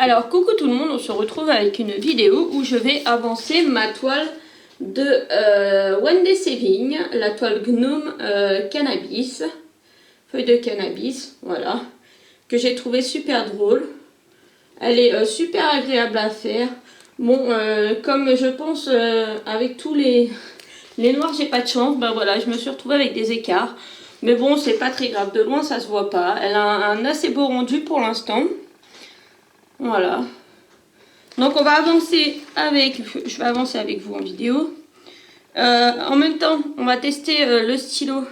Alors coucou tout le monde, on se retrouve avec une vidéo où je vais avancer ma toile de Wendy Saving, la toile Gnome Cannabis, feuille de cannabis, voilà, que j'ai trouvé super drôle. Elle est super agréable à faire. Bon, comme je pense avec tous les noirs j'ai pas de chance, ben voilà, je me suis retrouvée avec des écarts. Mais bon, c'est pas très grave, de loin ça se voit pas. Elle a un assez beau rendu pour l'instant. Voilà. Donc on va avancer avec, je vais avancer avec vous en vidéo. En même temps, on va tester le stylo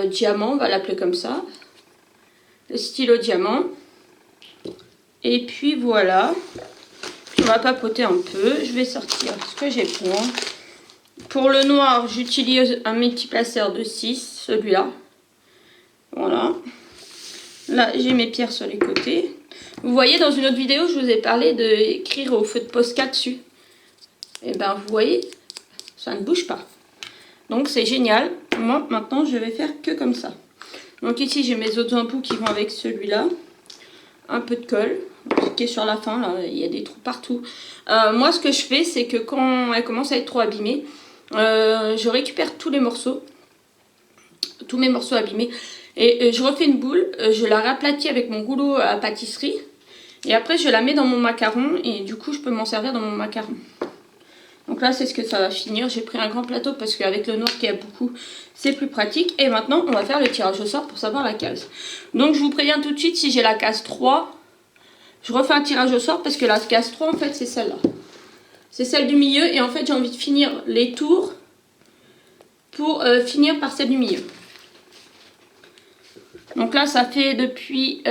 diamant, on va l'appeler comme ça. Le stylo diamant. Et puis voilà. On va papoter un peu. Je vais sortir ce que j'ai pour. Pour le noir, j'utilise un multiplaceur de 6, celui-là. Voilà. Là, j'ai mes pierres sur les côtés. Vous voyez, dans une autre vidéo, je vous ai parlé d'écrire au feu de Posca dessus. Et ben, vous voyez, ça ne bouge pas. Donc, c'est génial. Moi, maintenant, je vais faire que comme ça. Donc, ici, j'ai mes autres embouts qui vont avec celui-là. Un peu de colle qui est sur la fin. Là, il y a des trous partout. Moi, ce que je fais, c'est que quand elle commence à être trop abîmée, je récupère tous les morceaux. Tous mes morceaux abîmés. Et je refais une boule. Je la raplatis avec mon rouleau à pâtisserie. Et après, je la mets dans mon macaron. Et du coup, je peux m'en servir dans mon macaron. Donc là, c'est ce que ça va finir. J'ai pris un grand plateau parce qu'avec le noir qu'il y a beaucoup, c'est plus pratique. Et maintenant, on va faire le tirage au sort pour savoir la case. Donc, je vous préviens tout de suite, si j'ai la case 3, je refais un tirage au sort parce que la case 3, en fait, c'est celle-là. C'est celle du milieu. Et en fait, j'ai envie de finir les tours pour finir par celle du milieu. Donc là, ça fait depuis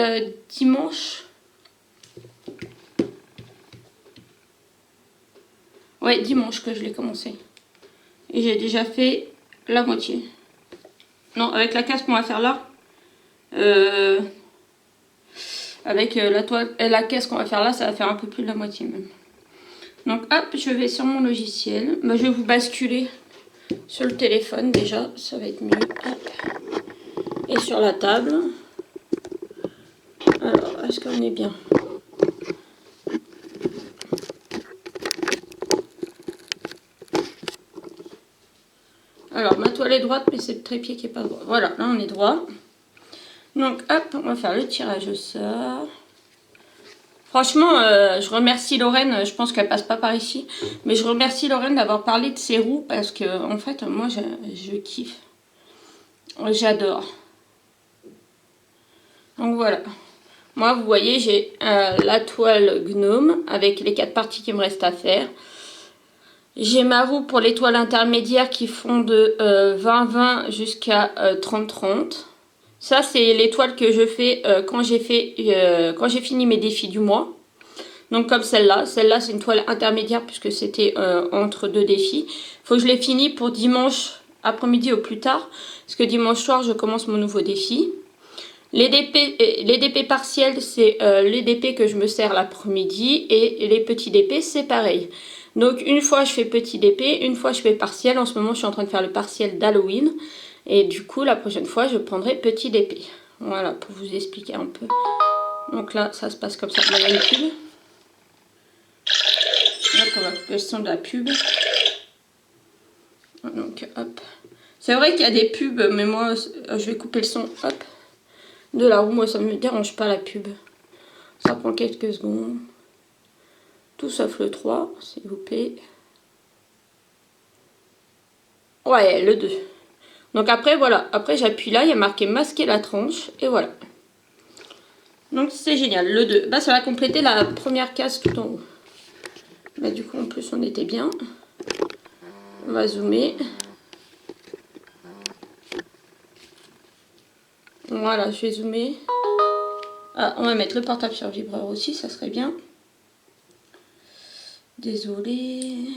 dimanche. Ouais, dimanche que je l'ai commencé. Et j'ai déjà fait la moitié. Non, avec la case qu'on va faire là. Avec la toile et la case qu'on va faire là, ça va faire un peu plus de la moitié même. Donc hop, je vais sur mon logiciel. Bah, je vais vous basculer sur le téléphone déjà, ça va être mieux. Hop. Et sur la table. Alors, est-ce qu'on est bien ? Alors, ma toile est droite, mais c'est le trépied qui n'est pas droit. Voilà, là on est droit. Donc, hop, on va faire le tirage au sort. Franchement, je remercie Lorraine, je pense qu'elle passe pas par ici. Mais je remercie Lorraine d'avoir parlé de ses roues parce que, en fait, moi, je kiffe. J'adore. Donc, voilà. Moi, vous voyez, j'ai la toile Gnome avec les 4 parties qui me restent à faire. J'ai ma roue pour les toiles intermédiaires qui font de 20-20 jusqu'à 30-30. Ça, c'est les toiles que je fais quand j'ai fini mes défis du mois. Donc comme celle-là. Celle-là, c'est une toile intermédiaire puisque c'était entre 2 défis. Il faut que je les finisse pour dimanche après-midi au plus tard. Parce que dimanche soir, je commence mon nouveau défi. Les DP partiels, c'est les DP que je me sers l'après-midi. Et les petits DP, c'est pareil. Donc une fois je fais petit DP, une fois je fais partiel. En ce moment je suis en train de faire le partiel d'Halloween. Et du coup la prochaine fois je prendrai petit DP. Voilà, pour vous expliquer un peu. Donc là ça se passe comme ça. Là, il y a une pub. Donc on va couper le son de la pub. Donc hop. C'est vrai qu'il y a des pubs, mais moi je vais couper le son hop de la roue. Moi ça ne me dérange pas la pub. Ça prend quelques secondes. Tout sauf le 3, s'il vous plaît. Ouais, le 2. Donc après, voilà. Après, j'appuie là. Il y a marqué masquer la tranche. Et voilà. Donc, c'est génial. Le 2. Bah, ça va compléter la première case tout en haut. Bah, du coup, en plus, on était bien. On va zoomer. Voilà, je vais zoomer. Ah, on va mettre le portable sur vibreur aussi. Ça serait bien. Désolée.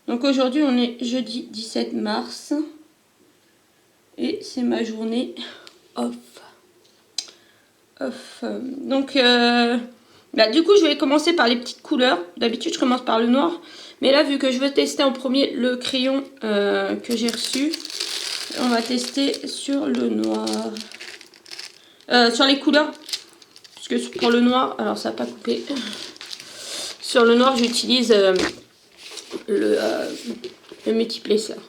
Donc aujourd'hui on est jeudi 17 mars et c'est ma journée off. Donc du coup je vais commencer par les petites couleurs. D'habitude je commence par le noir, mais là vu que je veux tester en premier le crayon que j'ai reçu, on va tester sur le noir. Sur les couleurs. Parce que pour le noir, alors ça n'a pas coupé. Sur le noir, j'utilise le multiplaceur.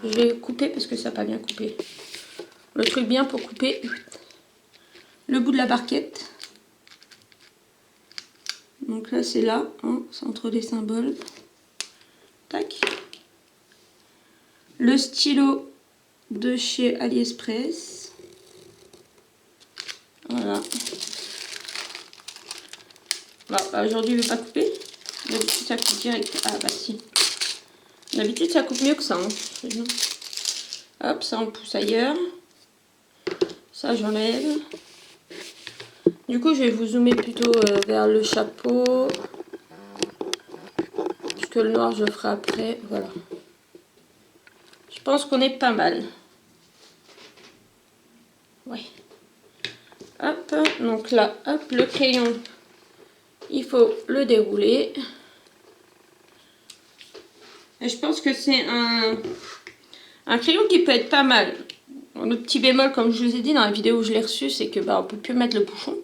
Je vais couper parce que ça n'a pas bien coupé. Le truc bien pour couper le bout de la barquette. Donc là, c'est là, hein, c'est entre les symboles. Tac. Le stylo de chez AliExpress. Voilà. Bon, aujourd'hui, je ne vais pas couper. D'habitude, ça coupe direct. Ah bah si. D'habitude, ça coupe mieux que ça. Hein. Hop, ça on pousse ailleurs. Ça, j'enlève. Du coup, je vais vous zoomer plutôt vers le chapeau. Puisque le noir, je le ferai après. Voilà. Je pense qu'on est pas mal. Ouais. Hop, donc là, hop, le crayon, il faut le dérouler. Et je pense que c'est un crayon qui peut être pas mal. Le petit bémol, comme je vous ai dit dans la vidéo où je l'ai reçu, c'est que on peut plus mettre le bouchon.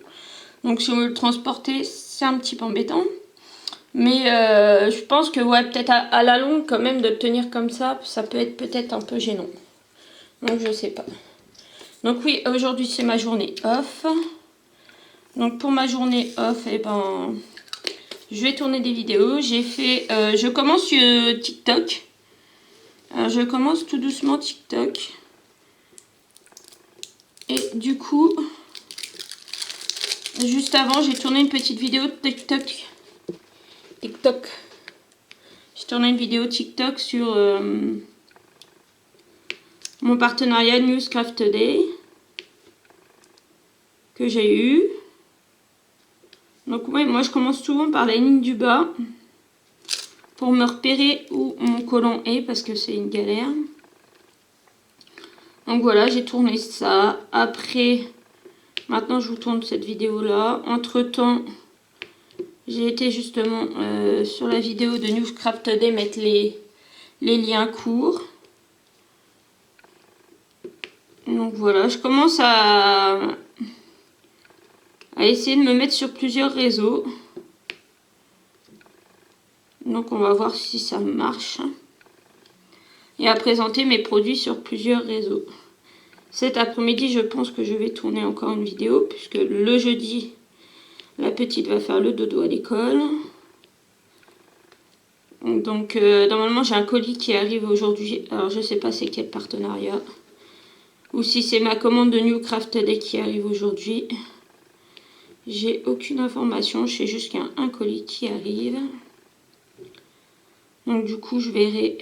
Donc si on veut le transporter, c'est un petit peu embêtant. Mais je pense que ouais, peut-être à la longue, quand même, de le tenir comme ça peut être peut-être un peu gênant. Donc je sais pas. Donc oui, aujourd'hui c'est ma journée off. Donc pour ma journée off, eh ben, je vais tourner des vidéos. J'ai fait, je commence sur TikTok. Je commence tout doucement TikTok. Et du coup, juste avant, j'ai tourné une petite vidéo de TikTok. J'ai tourné une vidéo TikTok sur mon partenariat Newscraft Day que j'ai eu. Donc ouais, moi je commence souvent par la ligne du bas pour me repérer où mon collant est parce que c'est une galère. Donc voilà, j'ai tourné ça. Après, maintenant je vous tourne cette vidéo là. Entre temps, j'ai été justement sur la vidéo de Newscraft Day mettre les liens courts. Donc voilà, je commence à essayer de me mettre sur plusieurs réseaux. Donc on va voir si ça marche. Et à présenter mes produits sur plusieurs réseaux. Cet après-midi, je pense que je vais tourner encore une vidéo, puisque le jeudi, la petite va faire le dodo à l'école. Donc normalement, j'ai un colis qui arrive aujourd'hui. Alors je ne sais pas c'est quel partenariat. Ou si c'est ma commande de Newscraft Day qui arrive aujourd'hui. J'ai aucune information, je sais juste qu'il y a un colis qui arrive. Donc du coup, je verrai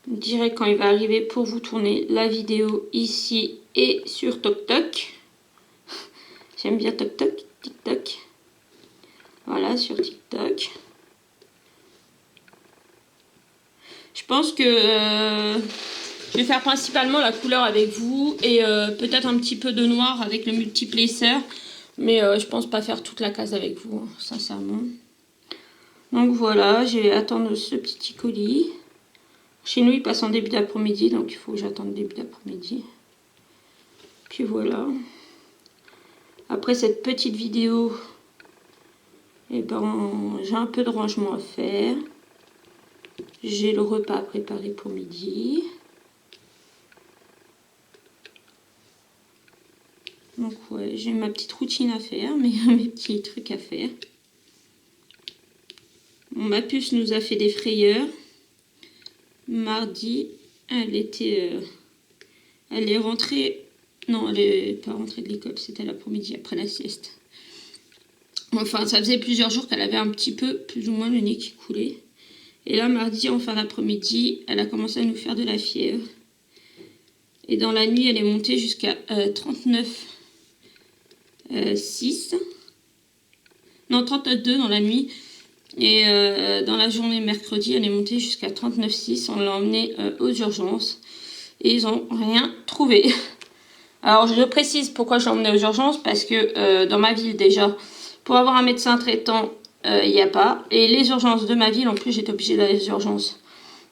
direct quand il va arriver pour vous tourner la vidéo ici et sur TikTok. J'aime bien TikTok. Voilà, sur TikTok. Je pense que je vais faire principalement la couleur avec vous et peut-être un petit peu de noir avec le multiplaceur. Mais je pense pas faire toute la case avec vous, hein, sincèrement. Donc voilà, je vais attendre ce petit colis. Chez nous, il passe en début d'après-midi, donc il faut que j'attende début d'après-midi. Puis voilà. Après cette petite vidéo, eh ben, j'ai un peu de rangement à faire. J'ai le repas à préparer pour midi. Donc ouais, j'ai ma petite routine à faire, mes petits trucs à faire. Bon, ma puce nous a fait des frayeurs. Mardi, elle est rentrée. Non, elle n'est pas rentrée de l'école, c'était l'après-midi après la sieste. Enfin, ça faisait plusieurs jours qu'elle avait un petit peu, plus ou moins, le nez qui coulait. Et là, mardi, en fin d'après-midi, elle a commencé à nous faire de la fièvre. Et dans la nuit, elle est montée jusqu'à 39,6. Non, 39,2 dans la nuit. Et dans la journée mercredi, elle est montée jusqu'à 39,6. On l'a emmenée aux urgences. Et ils n'ont rien trouvé. Alors, je précise pourquoi je l'ai emmenée aux urgences. Parce que dans ma ville, déjà, pour avoir un médecin traitant, il n'y a pas. Et les urgences de ma ville, en plus, j'étais obligée d'aller aux urgences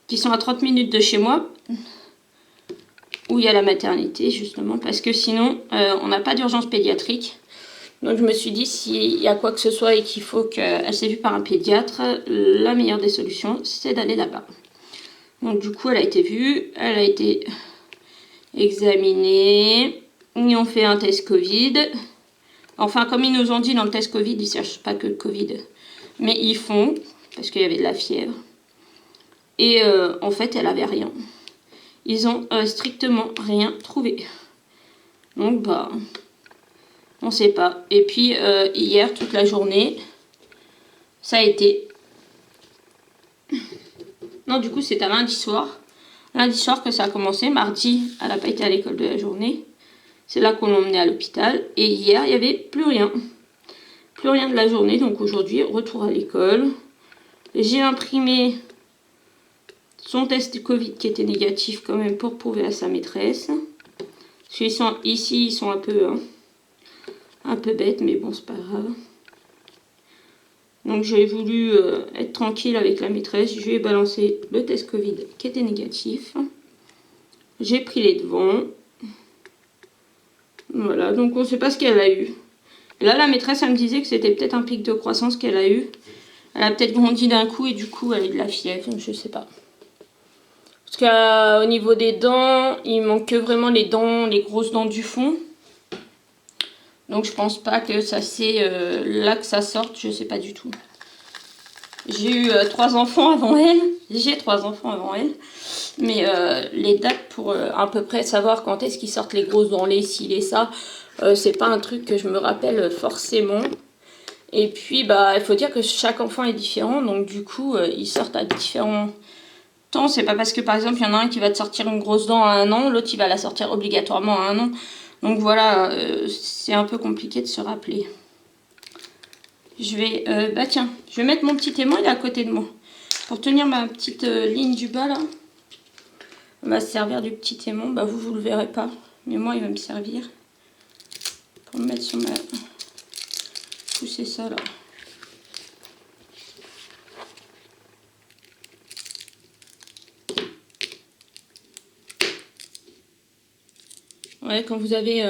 qui sont à 30 minutes de chez moi. où il y a la maternité, justement, parce que sinon, on n'a pas d'urgence pédiatrique. Donc je me suis dit, s'il y a quoi que ce soit et qu'il faut qu'elle s'est vue par un pédiatre, la meilleure des solutions, c'est d'aller là-bas. Donc du coup, elle a été vue, elle a été examinée, ils ont fait un test Covid. Enfin, comme ils nous ont dit dans le test Covid, ils ne cherchent pas que le Covid, mais ils font, parce qu'il y avait de la fièvre. Et en fait, elle avait rien. Ils ont strictement rien trouvé. Donc, bah, on ne sait pas. Et puis, hier, toute la journée, ça a été... Non, du coup, c'était lundi soir. Lundi soir que ça a commencé. Mardi, elle n'a pas été à l'école de la journée. C'est là qu'on l'a emmenée à l'hôpital. Et hier, il n'y avait plus rien. Plus rien de la journée. Donc aujourd'hui, retour à l'école. J'ai imprimé son test Covid qui était négatif quand même pour prouver à sa maîtresse. Parce qu'ils sont, ici, ils sont un peu bêtes, mais bon, c'est pas grave. Donc j'ai voulu être tranquille avec la maîtresse. Je lui ai balancé le test Covid qui était négatif. J'ai pris les devants. Voilà, donc on ne sait pas ce qu'elle a eu. Et là, la maîtresse, elle me disait que c'était peut-être un pic de croissance qu'elle a eu. Elle a peut-être grandi d'un coup et du coup, elle a eu de la fièvre, je sais pas. Parce qu'au niveau des dents, il manque que vraiment les dents, les grosses dents du fond. Donc je pense pas que ça c'est là que ça sorte, je sais pas du tout. J'ai eu 3 enfants avant elle, j'ai 3 enfants avant elle. Mais les dates pour à peu près savoir quand est-ce qu'ils sortent les grosses dents, les cils et ça, c'est pas un truc que je me rappelle forcément. Et puis bah il faut dire que chaque enfant est différent, donc du coup ils sortent à différents temps. C'est pas parce que par exemple il y en a un qui va te sortir une grosse dent à 1 an, l'autre il va la sortir obligatoirement à 1 an. Donc voilà, c'est un peu compliqué de se rappeler. Je vais, bah tiens, je vais mettre mon petit aimant, il est à côté de moi. Pour tenir ma petite ligne du bas là, on va se servir du petit aimant. Bah vous le verrez pas, mais moi il va me servir. Pour me mettre sur ma... pousser ça là. Ouais, quand vous avez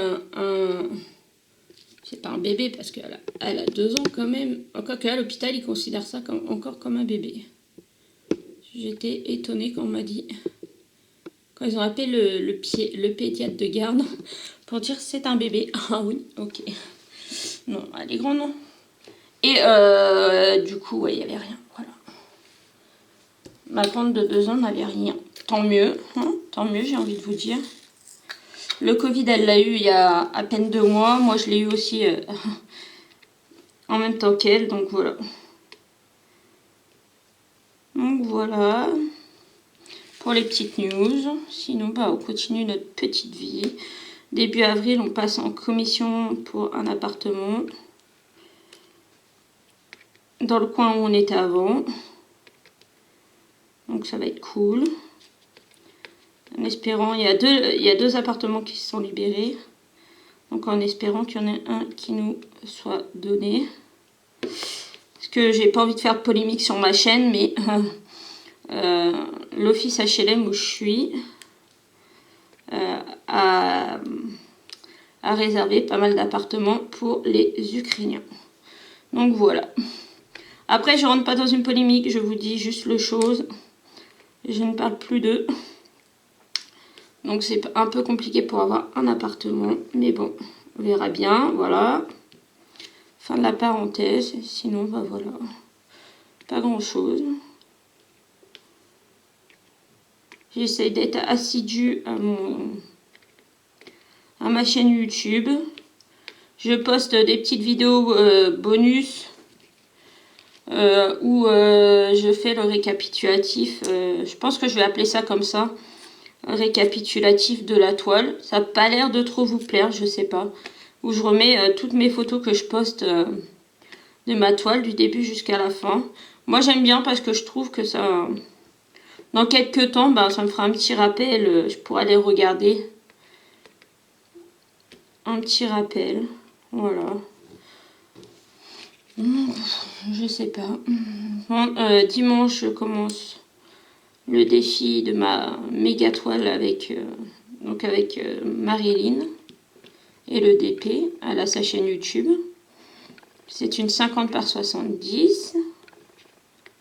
c'est pas un bébé parce qu'elle a 2 ans quand même. Encore qu'à l'hôpital, ils considèrent ça encore comme un bébé. J'étais étonnée quand on m'a dit. Quand ils ont appelé le pédiatre de garde pour dire c'est un bébé. Ah oui, ok. Non, elle est grande, non. Et du coup, ouais, il n'y avait rien. Voilà. Ma grande de 2 ans n'avait rien. Tant mieux, hein, tant mieux, j'ai envie de vous dire. Le Covid, elle l'a eu il y a à peine 2 mois. Moi, je l'ai eu aussi en même temps qu'elle. Donc, voilà. Donc, voilà. Pour les petites news. Sinon, bah, on continue notre petite vie. Début avril, on passe en commission pour un appartement. Dans le coin où on était avant. Donc, ça va être cool. En espérant, il y a deux appartements qui se sont libérés. Donc en espérant qu'il y en ait un qui nous soit donné. Parce que j'ai pas envie de faire polémique sur ma chaîne, mais l'office HLM où je suis a réservé pas mal d'appartements pour les Ukrainiens. Donc voilà. Après, je rentre pas dans une polémique, je vous dis juste les choses. Je ne parle plus d'eux. Donc c'est un peu compliqué pour avoir un appartement. Mais bon, on verra bien. Voilà. Fin de la parenthèse. Sinon, bah voilà. Pas grand chose. J'essaie d'être assidue à ma chaîne YouTube. Je poste des petites vidéos bonus. Où je fais le récapitulatif. Je pense que je vais appeler ça comme ça. Récapitulatif de la toile. Ça n'a pas l'air de trop vous plaire, je sais pas. Où je remets toutes mes photos que je poste de ma toile du début jusqu'à la fin. Moi j'aime bien parce que je trouve que ça... Dans quelques temps, bah, ça me fera un petit rappel. Je pourrai aller regarder. Un petit rappel. Voilà. Je sais pas. Bon, dimanche, je commence le défi de ma méga toile avec Donc avec Marilyn et le DP. Elle a sa chaîne YouTube. C'est une 50 par 70.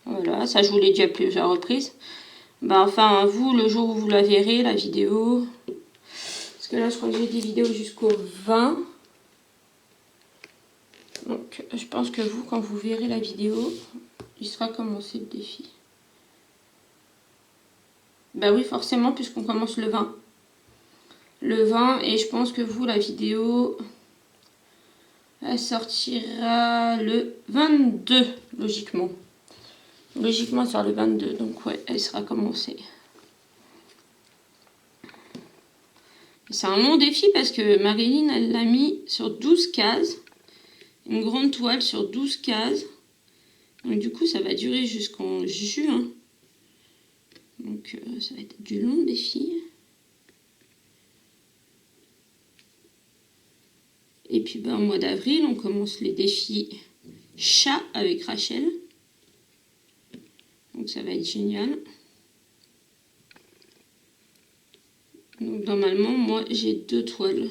Voilà, ça je vous l'ai dit à plusieurs reprises. Bah, enfin, vous, le jour où vous la verrez, la vidéo. Parce que là, je crois que j'ai des vidéos jusqu'au 20. Donc, je pense que vous, quand vous verrez la vidéo, il sera commencé le défi. Bah oui, forcément, puisqu'on commence le 20. Le 20, et je pense que vous, la vidéo, elle sortira le 22, logiquement. Logiquement, elle sort le 22, donc ouais, elle sera commencée. C'est un long défi parce que Marilyn, elle l'a mis sur 12 cases. Une grande toile sur 12 cases. Donc du coup, ça va durer jusqu'en juin. Donc ça va être du long défi. Et puis ben, au mois d'avril, on commence les défis chat avec Rachel. Donc ça va être génial. Donc normalement, moi j'ai 2 toiles.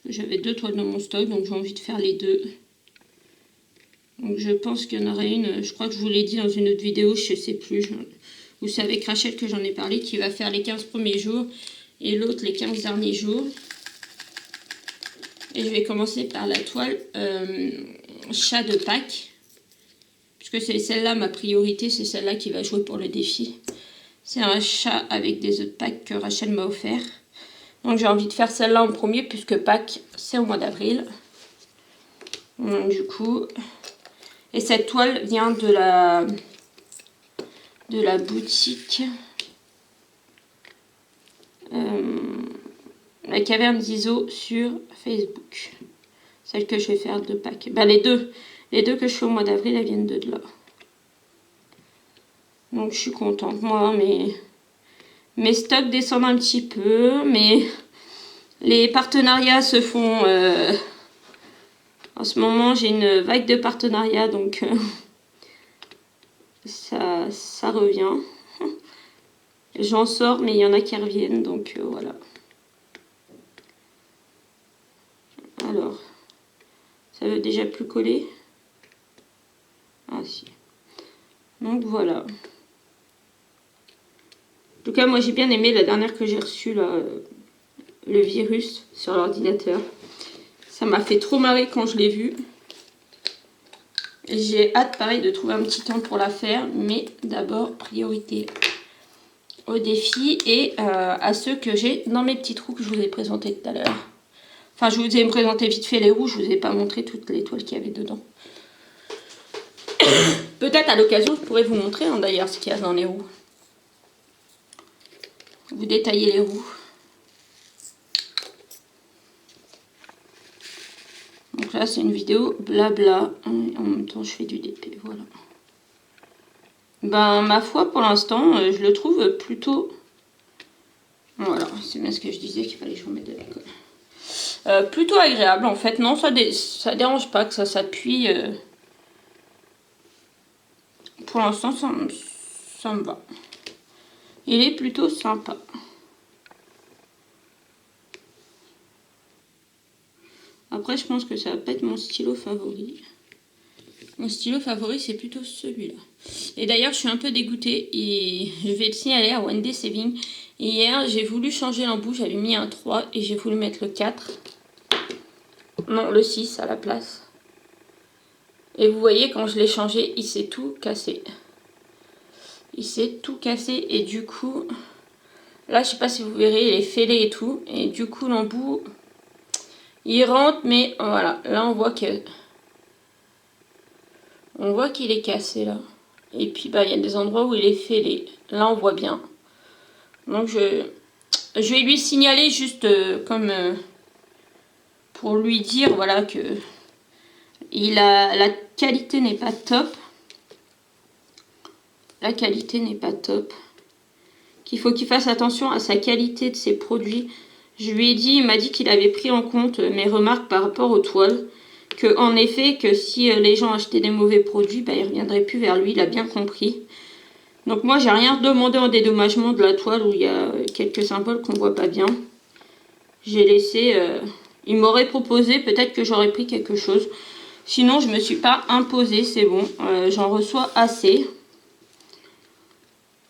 J'avais 2 toiles dans mon stock, donc j'ai envie de faire les 2. Donc je pense qu'il y en aura une, je crois que je vous l'ai dit dans une autre vidéo, je ne sais plus. Vous savez avec Rachel que j'en ai parlé, qui va faire les 15 premiers jours et l'autre les 15 derniers jours. Et je vais commencer par la toile chat de Pâques. Puisque c'est celle-là, ma priorité, c'est celle-là qui va jouer pour le défi. C'est un chat avec des œufs de Pâques que Rachel m'a offert. Donc j'ai envie de faire celle-là en premier puisque Pâques c'est au mois d'avril. Donc du coup, et cette toile vient de la boutique la caverne d'Iso sur Facebook. Celle que je vais faire de Pâques. Ben, les deux que je fais au mois d'avril, elles viennent de là. Donc je suis contente. Moi, mes stocks descendent un petit peu, mais les partenariats se font... en ce moment, j'ai une vague de partenariats, donc ça revient. J'en sors, mais il y en a qui reviennent, donc voilà. Alors, ça veut déjà plus coller. Ah si. Donc voilà. En tout cas, moi j'ai bien aimé la dernière que j'ai reçue, là, le virus sur l'ordinateur. Ça m'a fait trop marrer quand je l'ai vue. J'ai hâte, pareil, de trouver un petit temps pour la faire. Mais d'abord, priorité au défi et à ceux que j'ai dans mes petits trous que je vous ai présentés tout à l'heure. Enfin, je vous ai présenté vite fait les roues. Je vous ai pas montré toutes les toiles qu'il y avait dedans. Peut-être à l'occasion, je pourrais vous montrer hein, d'ailleurs ce qu'il y a dans les roues. Vous détaillez les roues. Donc là, c'est une vidéo blabla. En même temps, je fais du DP. Voilà. Ben, ma foi, pour l'instant, je le trouve plutôt... Voilà, c'est bien ce que je disais qu'il fallait que je remette de la colle. Plutôt agréable, en fait. Non, ça dérange pas que ça s'appuie. Pour l'instant, ça me va. Il est plutôt sympa. Après, je pense que ça va pas être mon stylo favori. Mon stylo favori, c'est plutôt celui-là. Et d'ailleurs, je suis un peu dégoûtée. Et je vais le signaler à One Day Saving. Hier, j'ai voulu changer l'embout. J'avais mis un 3 et j'ai voulu mettre le 4. Non, le 6 à la place. Et vous voyez, quand je l'ai changé, il s'est tout cassé. Il s'est tout cassé. Et du coup, là, je sais pas si vous verrez, il est fêlé et tout. Et du coup, l'embout... il rentre, mais voilà, là on voit que qu'il est cassé là. Et puis bah il y a des endroits où il est fêlé. Là on voit bien. Donc je vais lui signaler juste comme pour lui dire voilà que la qualité n'est pas top. La qualité n'est pas top. Qu'il faut qu'il fasse attention à sa qualité de ses produits. Je lui ai dit, il m'a dit qu'il avait pris en compte mes remarques par rapport aux toiles. Que en effet, que si les gens achetaient des mauvais produits, bah, ils ne reviendraient plus vers lui, il a bien compris. Donc moi, j'ai rien demandé en dédommagement de la toile où il y a quelques symboles qu'on voit pas bien. J'ai laissé... il m'aurait proposé, peut-être que j'aurais pris quelque chose. Sinon, je me suis pas imposée, c'est bon. J'en reçois assez.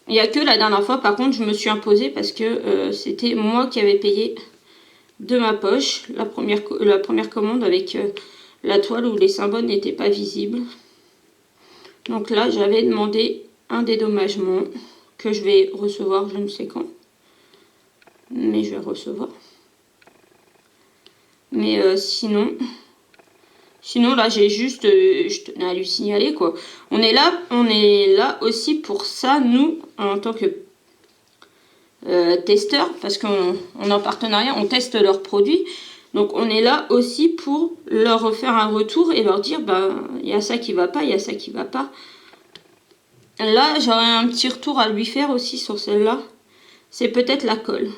Il n'y a que la dernière fois, par contre, je me suis imposée parce que c'était moi qui avais payé de ma poche la première commande avec la toile où les symboles n'étaient pas visibles. Donc là, j'avais demandé un dédommagement que je vais recevoir, je ne sais quand. Mais je vais recevoir. Mais sinon là, j'ai juste, je tenais à lui signaler quoi. On est là aussi pour ça, nous, en tant que testeurs, parce qu'on est en partenariat, on teste leurs produits. Donc on est là aussi pour leur faire un retour et leur dire, ben, il y a ça qui va pas, il y a ça qui va pas. Là, j'aurais un petit retour à lui faire aussi sur celle-là. C'est peut-être la colle.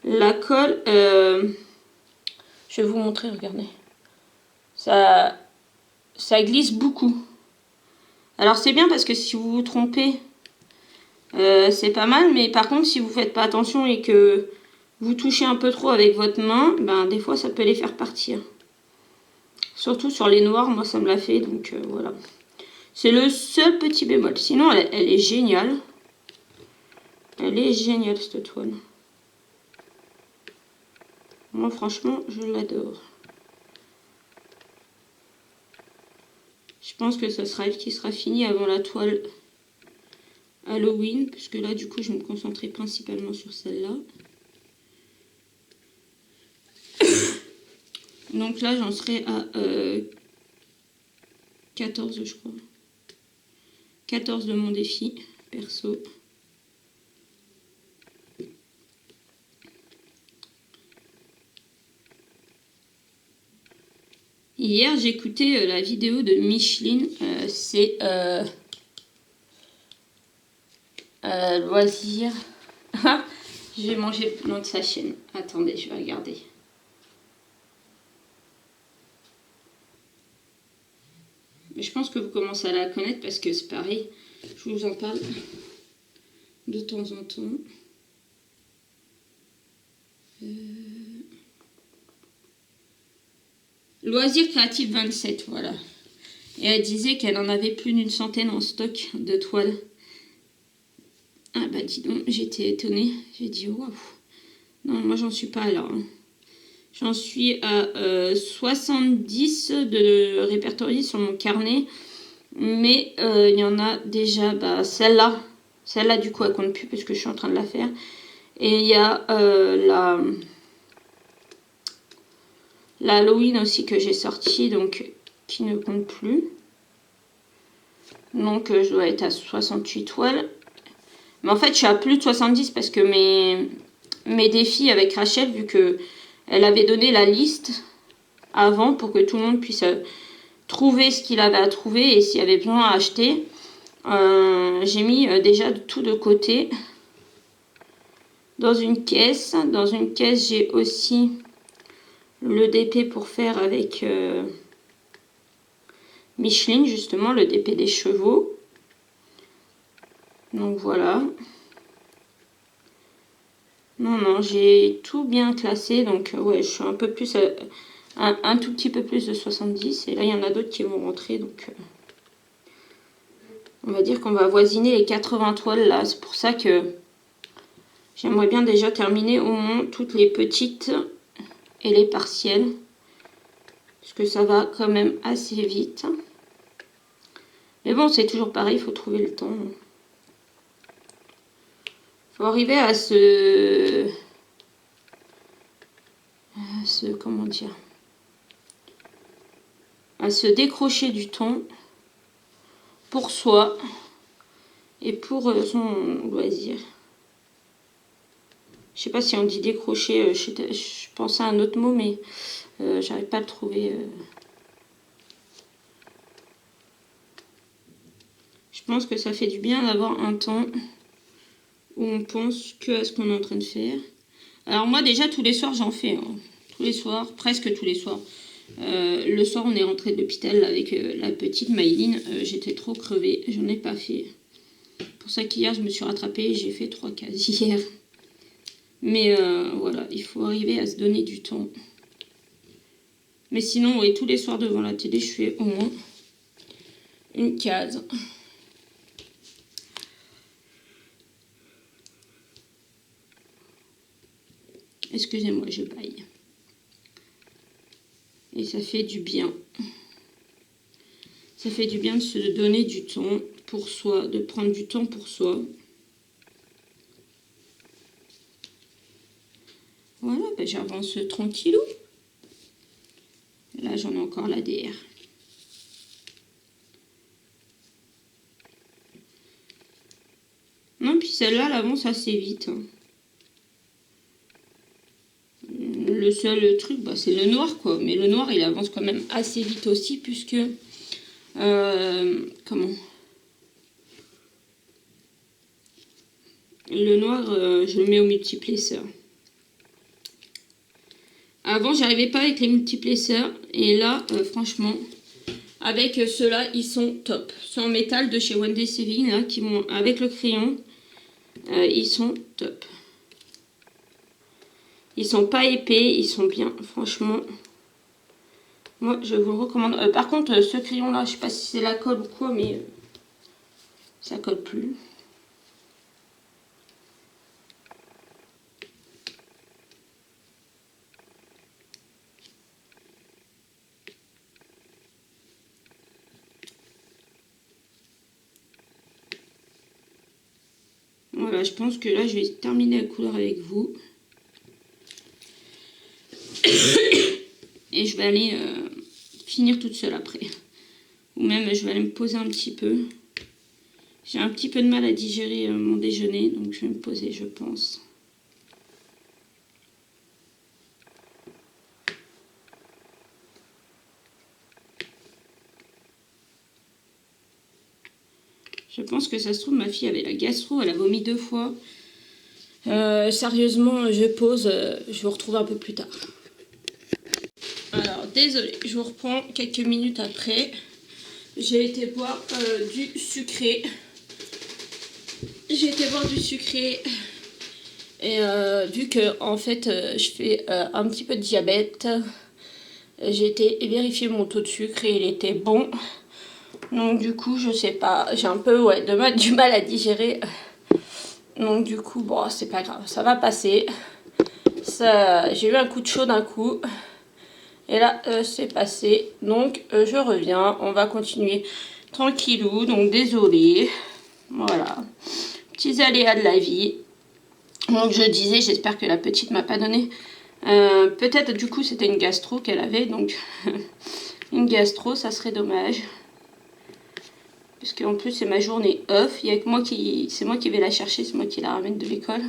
La colle, je vais vous montrer, regardez. Ça glisse beaucoup. Alors c'est bien parce que si vous vous trompez, c'est pas mal. Mais par contre, si vous faites pas attention et que vous touchez un peu trop avec votre main, ben des fois ça peut les faire partir. Surtout sur les noirs, moi ça me l'a fait, donc voilà. C'est le seul petit bémol. Sinon, elle est géniale. Elle est géniale cette toile. Moi franchement, je l'adore. Je pense que ça sera elle qui sera finie avant la toile Halloween, puisque là du coup je vais me concentrer principalement sur celle-là. Donc là j'en serai à 14 je crois. 14 de mon défi perso. Hier j'ai écouté la vidéo de Micheline, c'est loisir. Je vais manger le nom de sa chaîne. Attendez, je vais regarder. Mais je pense que vous commencez à la connaître parce que c'est pareil. Je vous en parle de temps en temps. Loisir créatif 27, voilà. Et elle disait qu'elle en avait plus d'une centaine en stock de toiles. Ah bah dis donc, j'étais étonnée. J'ai dit waouh. Non, moi j'en suis pas là. Hein. J'en suis à 70 de répertoriés sur mon carnet. Mais il y en a déjà, bah, celle-là. Celle-là du coup elle compte plus puisque je suis en train de la faire. Et il y a la Halloween aussi que j'ai sortie, donc qui ne compte plus. Donc je dois être à 68 toiles. Mais en fait je suis à plus de 70 parce que mes défis avec Rachel, vu que elle avait donné la liste avant pour que tout le monde puisse trouver ce qu'il avait à trouver et s'il y avait besoin à acheter. J'ai mis déjà tout de côté dans une caisse. Dans une caisse j'ai aussi le DP pour faire avec Micheline, justement, le DP des chevaux. Donc voilà. Non, j'ai tout bien classé. Donc ouais, je suis un peu plus, un tout petit peu plus de 70. Et là, il y en a d'autres qui vont rentrer. Donc on va dire qu'on va avoisiner les 80 toiles là. C'est pour ça que j'aimerais bien déjà terminer au moins toutes les petites et les partielles. Parce que ça va quand même assez vite. Mais bon, c'est toujours pareil, il faut trouver le temps. Il faut arriver à comment dire, à se décrocher du temps pour soi et pour son loisir. Je sais pas si on dit décrocher, je pensais à un autre mot, mais j'arrive pas à le trouver. Je pense que ça fait du bien d'avoir un temps où on pense que à ce qu'on est en train de faire. Alors moi déjà tous les soirs j'en fais, hein. Tous les soirs, presque tous les soirs. Le soir on est rentré de l'hôpital avec la petite Maïline, j'étais trop crevée, j'en ai pas fait. Pour ça qu'hier, je me suis rattrapée, j'ai fait 3 cases hier. Mais voilà, il faut arriver à se donner du temps. Mais sinon, oui, tous les soirs devant la télé, je fais au moins une case. Excusez-moi, je baille. Et ça fait du bien. Ça fait du bien de se donner du temps pour soi, de prendre du temps pour soi. Voilà, ben j'avance tranquillou. Là, j'en ai encore la DR. Non, puis celle-là, elle avance assez vite. Hein. Le seul truc, bah, c'est le noir, quoi. Mais le noir, il avance quand même assez vite aussi, puisque... comment? Le noir, je le mets au multiplesseur. Avant, j'arrivais pas avec les multiplesseurs. Et là, franchement, avec ceux-là, ils sont top. Ceux en métal de chez Wendy Saving, là, qui vont avec le crayon, ils sont top. Ils sont pas épais, ils sont bien, franchement. Moi, je vous le recommande. Par contre, ce crayon-là, je sais pas si c'est la colle ou quoi, mais ça colle plus. Voilà, je pense que là, je vais terminer la couleur avec vous. Et je vais aller finir toute seule après. Ou même, je vais aller me poser un petit peu. J'ai un petit peu de mal à digérer mon déjeuner, donc je vais me poser, je pense. Je pense que ça se trouve, ma fille avait la gastro, elle a vomi 2 fois. Sérieusement, je pose, je vous retrouve un peu plus tard. Alors, désolée, je vous reprends quelques minutes après. J'ai été boire du sucré. J'ai été boire du sucré. Et vu que, en fait, je fais un petit peu de diabète, j'ai été vérifier mon taux de sucre et il était bon. Donc, du coup, je sais pas, j'ai un peu du mal à digérer. Donc, du coup, bon, c'est pas grave, ça va passer. J'ai eu un coup de chaud d'un coup. Et là, c'est passé. Donc, je reviens. On va continuer tranquillou. Donc, désolée. Voilà. Petits aléas de la vie. Donc, je disais, j'espère que la petite m'a pas donné. Peut-être, du coup, c'était une gastro qu'elle avait. Donc, une gastro, ça serait dommage. Parce qu'en plus, c'est ma journée off. Il y a que moi c'est moi qui vais la chercher. C'est moi qui la ramène de l'école.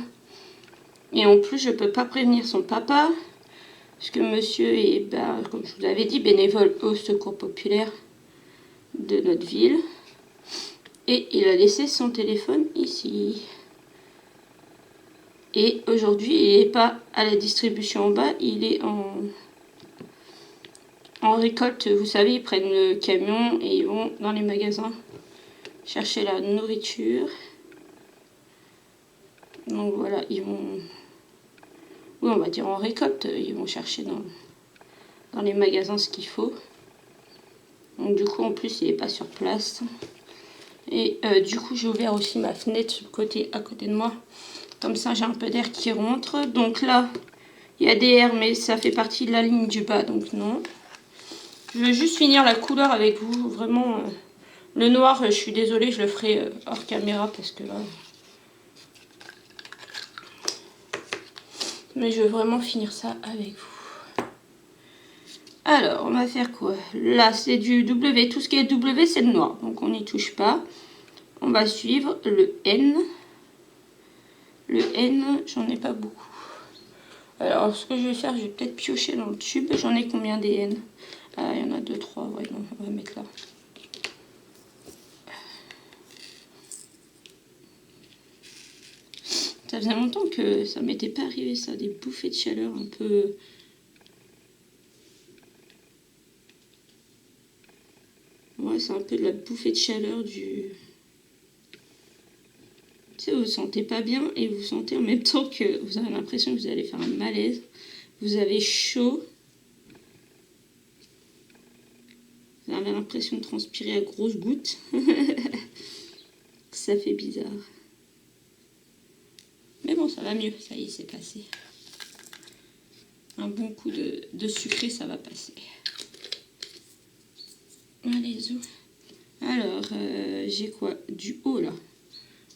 Et en plus, je peux pas prévenir son papa. Parce que monsieur est, comme je vous avais dit, bénévole au secours populaire de notre ville. Et il a laissé son téléphone ici. Et aujourd'hui, il n'est pas à la distribution en bas, il est en récolte. Vous savez, ils prennent le camion et ils vont dans les magasins chercher la nourriture. Donc voilà, ils vont... Oui, on va dire en récolte, ils vont chercher dans les magasins ce qu'il faut. Donc du coup, en plus, il n'est pas sur place. Et du coup, j'ai ouvert aussi ma fenêtre à côté de moi. Comme ça, j'ai un peu d'air qui rentre. Donc là, il y a des airs, mais ça fait partie de la ligne du bas, donc non. Je veux juste finir la couleur avec vous. Vraiment, le noir, je suis désolée, je le ferai hors caméra parce que là... Mais je veux vraiment finir ça avec vous. Alors, on va faire quoi? Là, c'est du W. Tout ce qui est W, c'est le noir. Donc, on n'y touche pas. On va suivre le N. Le N, j'en ai pas beaucoup. Alors, ce que je vais faire, je vais peut-être piocher dans le tube. J'en ai combien des N? Ah, il y en a 2, 3. Ouais, non, on va mettre là. Ça faisait longtemps que ça m'était pas arrivé, ça. Des bouffées de chaleur un peu... Ouais, c'est un peu de la bouffée de chaleur du... Tu sais, vous vous sentez pas bien et vous sentez en même temps que vous avez l'impression que vous allez faire un malaise. Vous avez chaud. Vous avez l'impression de transpirer à grosses gouttes. Ça fait bizarre. Mais bon, ça va mieux. Ça y est, c'est passé. Un bon coup de sucré, ça va passer. Allez, zou. Alors, j'ai quoi? Du haut, là.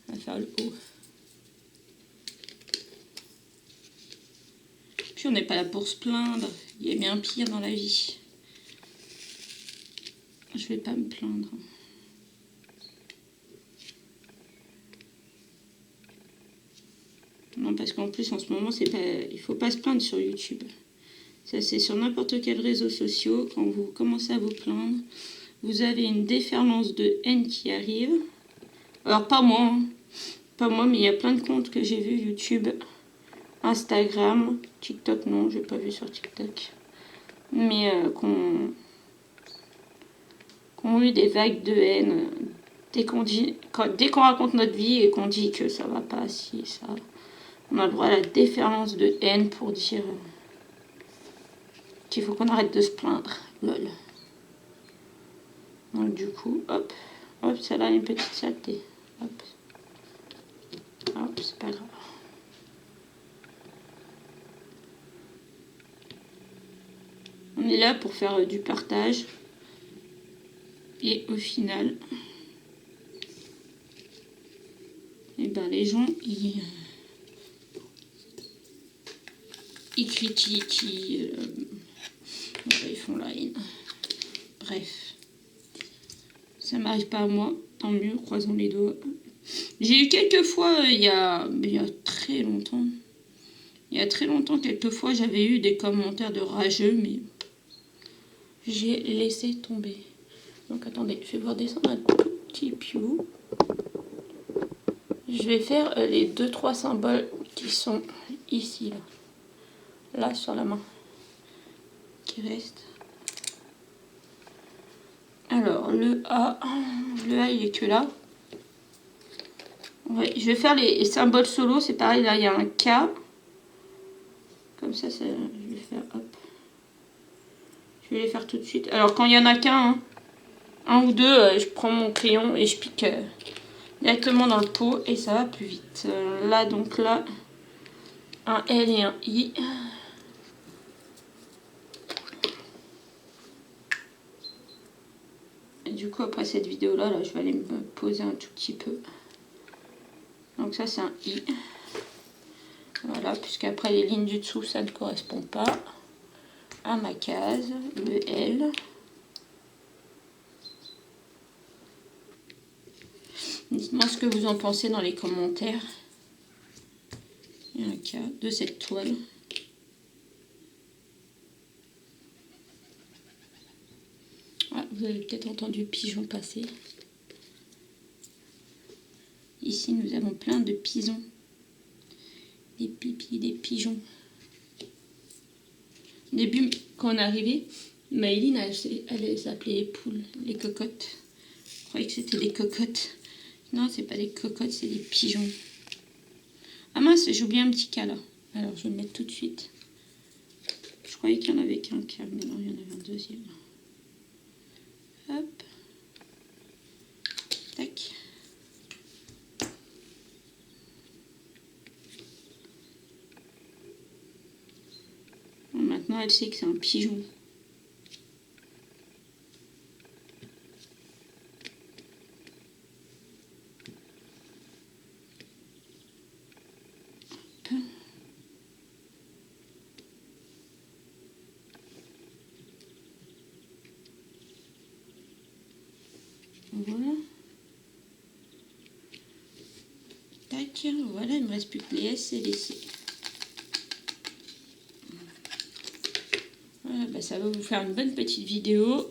On va faire le haut. Puis on n'est pas là pour se plaindre. Il y a bien pire dans la vie. Je vais pas me plaindre. Non, parce qu'en plus, en ce moment, c'est pas... il faut pas se plaindre sur YouTube. Ça, c'est sur n'importe quel réseau social. Quand vous commencez à vous plaindre, vous avez une déferlance de haine qui arrive. Alors, pas moi. Hein. Pas moi, mais il y a plein de comptes que j'ai vus. YouTube, Instagram, TikTok, non, j'ai pas vu sur TikTok. Mais qu'on eu des vagues de haine. Dès qu'on raconte notre vie et qu'on dit que ça va pas, si, ça... On a le droit à la déferlance de haine pour dire qu'il faut qu'on arrête de se plaindre. Lol. Donc du coup, hop, hop, celle-là a une petite saleté. Hop, hop, c'est pas grave. On est là pour faire du partage. Et au final, eh ben les gens, ils critiquent, ils font la haine. Bref, ça m'arrive pas à moi, tant mieux, croisons les doigts. J'ai eu quelques fois, il y a très longtemps, quelques fois, j'avais eu des commentaires de rageux, mais j'ai laissé tomber. Donc attendez, je vais vous redescendre un tout petit peu. Je vais faire les 2-3 symboles qui sont ici, là sur la main, qui reste. Alors le A il est que là. Ouais, je vais faire les symboles solo, c'est pareil, là il y a un K. Comme ça, je vais faire, hop. Je vais les faire tout de suite. Alors quand il y en a qu'un, un ou deux, je prends mon crayon et je pique directement dans le pot et ça va plus vite. Là, donc là, un L et un I. Et du coup, après cette vidéo-là, je vais aller me poser un tout petit peu. Donc ça, c'est un I. Voilà, puisqu'après les lignes du dessous, ça ne correspond pas à ma case. Le L. Dites-moi ce que vous en pensez dans les commentaires. Il y a un K de cette toile. Ah, vous avez peut-être entendu le pigeon passer. Ici, nous avons plein de pigeons. Des pipis, des pigeons. Au début, quand on est arrivé, Maëline, elle les appelait les poules, les cocottes. Je croyais que c'était des cocottes. Non, c'est pas des cocottes, c'est des pigeons. Ah mince, j'ai oublié un petit cas là. Alors, je vais le mettre tout de suite. Je croyais qu'il n'y en avait qu'un cas, mais non, il y en avait un deuxième. Hop. Tac. Bon, maintenant, elle sait que c'est un pigeon. Voilà. Tac, voilà, il ne me reste plus que les S et les C. Voilà, bah ça va vous faire une bonne petite vidéo.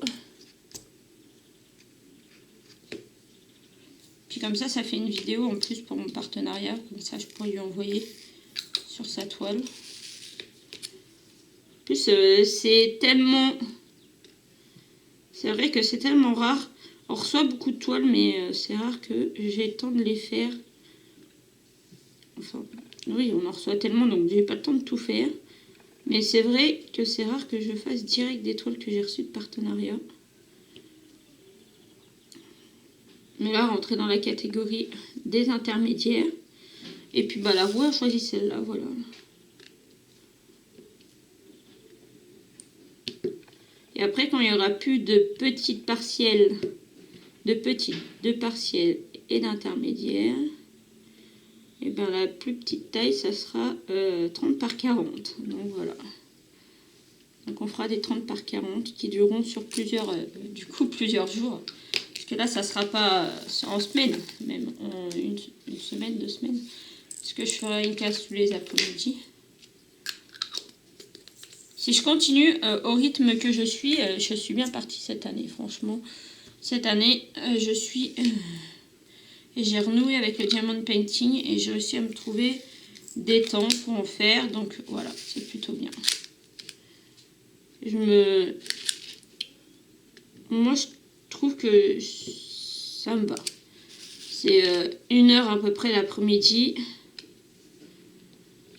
Puis comme ça fait une vidéo en plus pour mon partenariat. Comme ça, je pourrais lui envoyer sur sa toile. En plus, c'est tellement... C'est vrai que c'est tellement rare. On reçoit beaucoup de toiles, mais c'est rare que j'ai le temps de les faire Enfin, oui, on en reçoit tellement, donc j'ai pas le temps de tout faire. Mais c'est vrai que c'est rare que je fasse direct des toiles que j'ai reçues de partenariat. Mais là, rentrer dans la catégorie des intermédiaires. Et puis, bah, la roue a choisi celle-là, voilà. Et après, quand il n'y aura plus de petites partielles, de partielles et d'intermédiaires, et bien la plus petite taille, ça sera 30 par 40. Donc voilà. Donc on fera des 30 par 40 qui dureront sur plusieurs jours. Parce que là, ça ne sera pas en semaine, même en une semaine, 2 semaines. Parce que je ferai une case tous les après-midi. Si je continue au rythme que je suis bien partie cette année, franchement. Cette année, j'ai renoué avec le diamond painting et j'ai réussi à me trouver des temps pour en faire. Donc voilà, c'est plutôt bien. Moi, je trouve que ça me va. C'est 1 heure à peu près l'après-midi.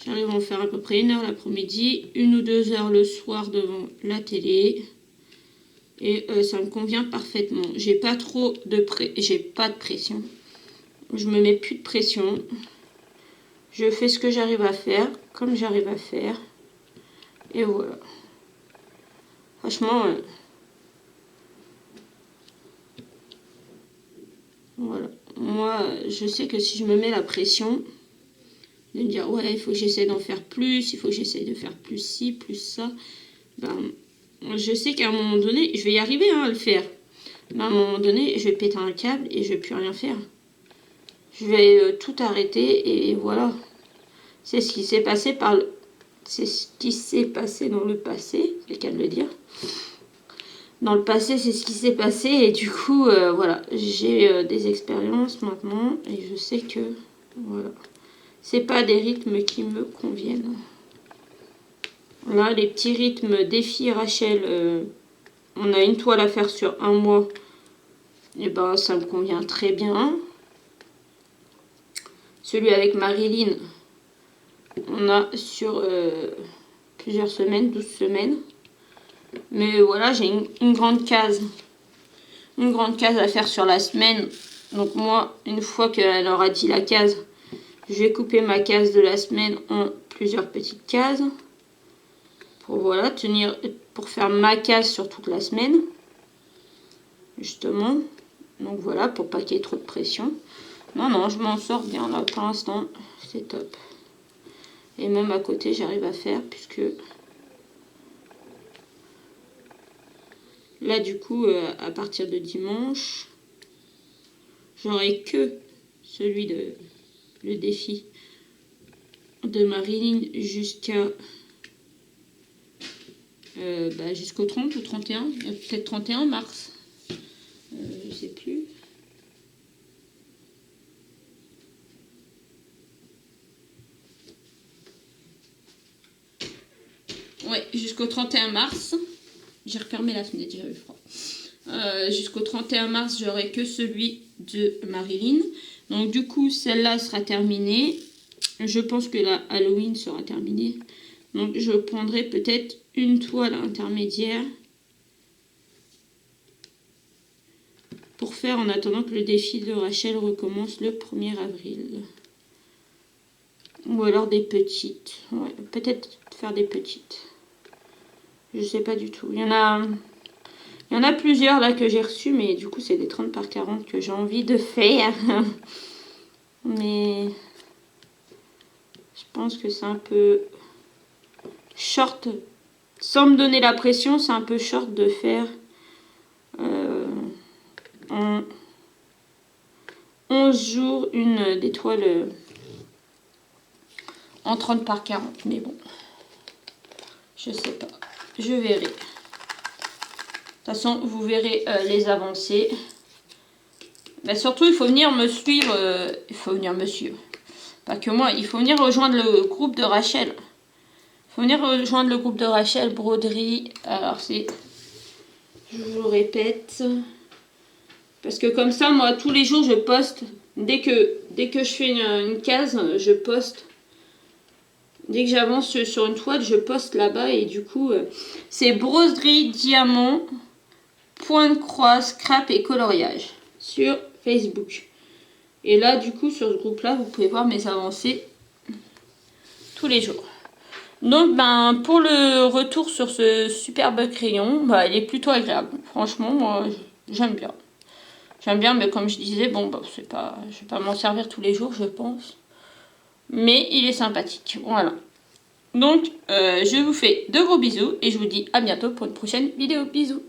J'arrive à en faire à peu près 1 heure l'après-midi, 1 ou 2 heures le soir devant la télé. Et ça me convient parfaitement. J'ai pas de pression. Je me mets plus de pression. Je fais ce que j'arrive à faire, comme j'arrive à faire. Et voilà. Franchement, voilà. Moi, je sais que si je me mets la pression, de me dire, ouais, il faut que j'essaie d'en faire plus, il faut que j'essaie de faire plus ci, plus ça, ben, je sais qu'à un moment donné, je vais y arriver à le faire. Mais à un moment donné, je vais péter un câble et je vais plus rien faire. Je vais tout arrêter et voilà. C'est ce qui s'est passé c'est ce qui s'est passé dans le passé, c'est le cas de le dire. Dans le passé, c'est ce qui s'est passé et du coup, voilà, j'ai des expériences maintenant et je sais que, voilà, c'est pas des rythmes qui me conviennent. Là, les petits rythmes défi Rachel, on a une toile à faire sur 1 mois, et ben ça me convient très bien. Celui avec Marilyn, on a sur plusieurs semaines, 12 semaines. Mais voilà, j'ai une grande case. Une grande case à faire sur la semaine. Donc moi, une fois qu'elle aura dit la case, je vais couper ma case de la semaine en plusieurs petites cases. Pour voilà, pour faire ma case sur toute la semaine. Justement. Donc voilà, pour pas qu'il y ait trop de pression. Non, je m'en sors bien là pour l'instant. C'est top. Et même à côté, j'arrive à faire puisque là, du coup, à partir de dimanche, j'aurai que celui le défi de Marilyn jusqu'au 30 ou 31, peut-être 31 mars. Je sais plus. Ouais, jusqu'au 31 mars. J'ai refermé la fenêtre, j'avais froid. Jusqu'au 31 mars, j'aurai que celui de Marilyn. Donc du coup, celle-là sera terminée. Je pense que la Halloween sera terminée. Donc je prendrai peut-être une toile intermédiaire pour faire en attendant que le défi de Rachel recommence le 1er avril. Ou alors des petites. Ouais, peut-être faire des petites. Je sais pas du tout. Il y en a plusieurs là que j'ai reçus, mais du coup c'est des 30 par 40 que j'ai envie de faire. Mais je pense que c'est un peu short. Sans me donner la pression, c'est un peu short de faire en 11 jours des toiles en 30 par 40. Mais bon, je sais pas. Je verrai. De toute façon, vous verrez les avancées. Mais surtout, il faut venir me suivre. Il faut venir me suivre. Pas que moi, il faut venir rejoindre le groupe de Rachel. Il faut venir rejoindre le groupe de Rachel Broderie. Alors, c'est... Je vous répète. Parce que comme ça, moi, tous les jours, je poste. Dès que je fais une case, je poste. Dès que j'avance sur une toile, je poste là-bas. Et du coup, c'est broderie, diamant, point de croix, scrap et coloriage sur Facebook. Et là, du coup, sur ce groupe-là, vous pouvez voir mes avancées tous les jours. Donc, ben, pour le retour sur ce superbe crayon, bah, il est plutôt agréable. Franchement, moi, j'aime bien. J'aime bien, mais comme je disais, bon, bah, c'est pas, je vais pas m'en servir tous les jours, je pense. Mais il est sympathique. Voilà. Donc, je vous fais de gros bisous et je vous dis à bientôt pour une prochaine vidéo. Bisous.